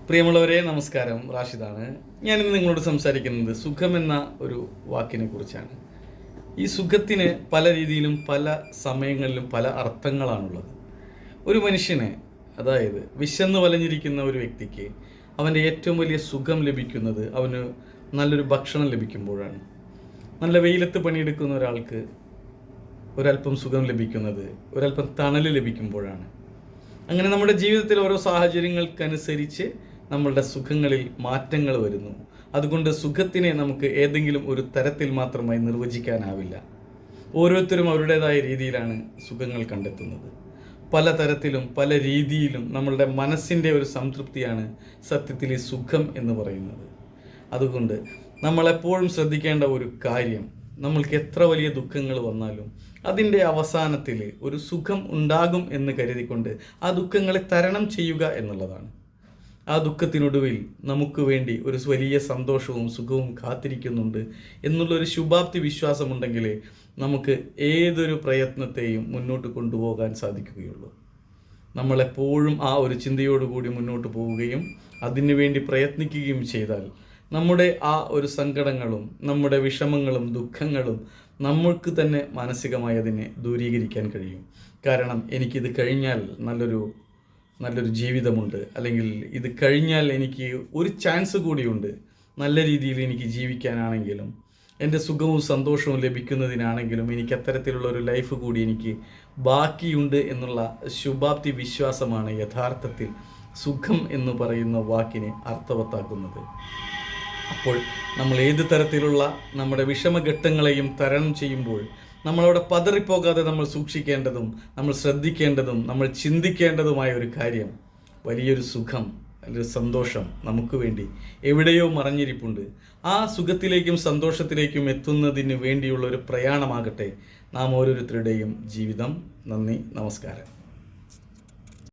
പ്രിയമുള്ളവരെ, നമസ്കാരം. റാഷിദാണ്. ഞാനിന്ന് നിങ്ങളോട് സംസാരിക്കുന്നത് സുഖമെന്ന ഒരു വാക്കിനെ കുറിച്ചാണ്. ഈ സുഖത്തിന് പല രീതിയിലും പല സമയങ്ങളിലും പല അർത്ഥങ്ങളാണുള്ളത്. ഒരു മനുഷ്യന്, അതായത് വിശന്ന് വലഞ്ഞിരിക്കുന്ന ഒരു വ്യക്തിക്ക് അവൻ്റെ ഏറ്റവും വലിയ സുഖം ലഭിക്കുന്നത് അവന് നല്ലൊരു ഭക്ഷണം ലഭിക്കുമ്പോഴാണ്. നല്ല വെയിലത്ത് പണിയെടുക്കുന്ന ഒരാൾക്ക് ഒരല്പം സുഖം ലഭിക്കുന്നത് ഒരല്പം തണൽ ലഭിക്കുമ്പോഴാണ്. അങ്ങനെ നമ്മുടെ ജീവിതത്തിൽ ഓരോ സാഹചര്യങ്ങൾക്കനുസരിച്ച് നമ്മളുടെ സുഖങ്ങളിൽ മാറ്റങ്ങൾ വരുന്നു. അതുകൊണ്ട് സുഖത്തിനെ നമുക്ക് ഏതെങ്കിലും ഒരു തരത്തിൽ മാത്രമായി നിർവചിക്കാനാവില്ല. ഓരോരുത്തരും അവരുടേതായ രീതിയിലാണ് സുഖങ്ങൾ കണ്ടെത്തുന്നത്. പല തരത്തിലും പല രീതിയിലും നമ്മളുടെ മനസ്സിൻ്റെ ഒരു സംതൃപ്തിയാണ് സത്യത്തിൽ ഈ സുഖം എന്ന് പറയുന്നത്. അതുകൊണ്ട് നമ്മളെപ്പോഴും ശ്രദ്ധിക്കേണ്ട ഒരു കാര്യം, നമ്മൾക്ക് എത്ര വലിയ ദുഃഖങ്ങൾ വന്നാലും അതിൻ്റെ അവസാനത്തിൽ ഒരു സുഖം ഉണ്ടാകും എന്ന് കരുതിക്കൊണ്ട് ആ ദുഃഖങ്ങളെ തരണം ചെയ്യുക എന്നുള്ളതാണ്. ആ ദുഃഖത്തിനൊടുവിൽ നമുക്ക് വേണ്ടി ഒരു വലിയ സന്തോഷവും സുഖവും കാത്തിരിക്കുന്നുണ്ട് എന്നുള്ളൊരു ശുഭാപ്തി വിശ്വാസമുണ്ടെങ്കിൽ നമുക്ക് ഏതൊരു പ്രയത്നത്തെയും മുന്നോട്ട് കൊണ്ടുപോകാൻ സാധിക്കുകയുള്ളൂ. നമ്മളെപ്പോഴും ആ ഒരു ചിന്തയോടുകൂടി മുന്നോട്ട് പോവുകയും അതിനുവേണ്ടി പ്രയത്നിക്കുകയും ചെയ്താൽ നമ്മുടെ ആ ഒരു സങ്കടങ്ങളും നമ്മുടെ വിഷമങ്ങളും ദുഃഖങ്ങളും നമ്മൾക്ക് തന്നെ മാനസികമായി അതിനെ ദൂരീകരിക്കാൻ കഴിയും. കാരണം എനിക്കിത് കഴിഞ്ഞാൽ നല്ലൊരു ജീവിതമുണ്ട്, അല്ലെങ്കിൽ ഇത് കഴിഞ്ഞാൽ എനിക്ക് ഒരു ചാൻസ് കൂടിയുണ്ട്, നല്ല രീതിയിൽ എനിക്ക് ജീവിക്കാനാണെങ്കിലും എൻ്റെ സുഖവും സന്തോഷവും ലഭിക്കുന്നതിനാണെങ്കിലും എനിക്ക് അത്തരത്തിലുള്ള ഒരു ലൈഫ് കൂടി എനിക്ക് ബാക്കിയുണ്ട് എന്നുള്ള ശുഭാപ്തി വിശ്വാസമാണ് യഥാർത്ഥത്തിൽ സുഖം എന്ന് പറയുന്ന വാക്കിനെ അർത്ഥവത്താക്കുന്നത്. അപ്പോൾ നമ്മൾ ഏത് തരത്തിലുള്ള നമ്മുടെ വിഷമഘട്ടങ്ങളെയും തരണം ചെയ്യുമ്പോൾ നമ്മളവിടെ പതറിപ്പോകാതെ നമ്മൾ സൂക്ഷിക്കേണ്ടതും നമ്മൾ ശ്രദ്ധിക്കേണ്ടതും നമ്മൾ ചിന്തിക്കേണ്ടതുമായ ഒരു കാര്യം, വലിയൊരു സുഖം, ഒരു സന്തോഷം നമുക്ക് വേണ്ടി എവിടെയോ മറഞ്ഞിരിപ്പുണ്ട്. ആ സുഖത്തിലേക്കും സന്തോഷത്തിലേക്കും എത്തുന്നതിന് വേണ്ടിയുള്ള ഒരു പ്രയാണമാകട്ടെ നാം ഓരോരുത്തരുടെയും ജീവിതം. നന്ദി, നമസ്കാരം.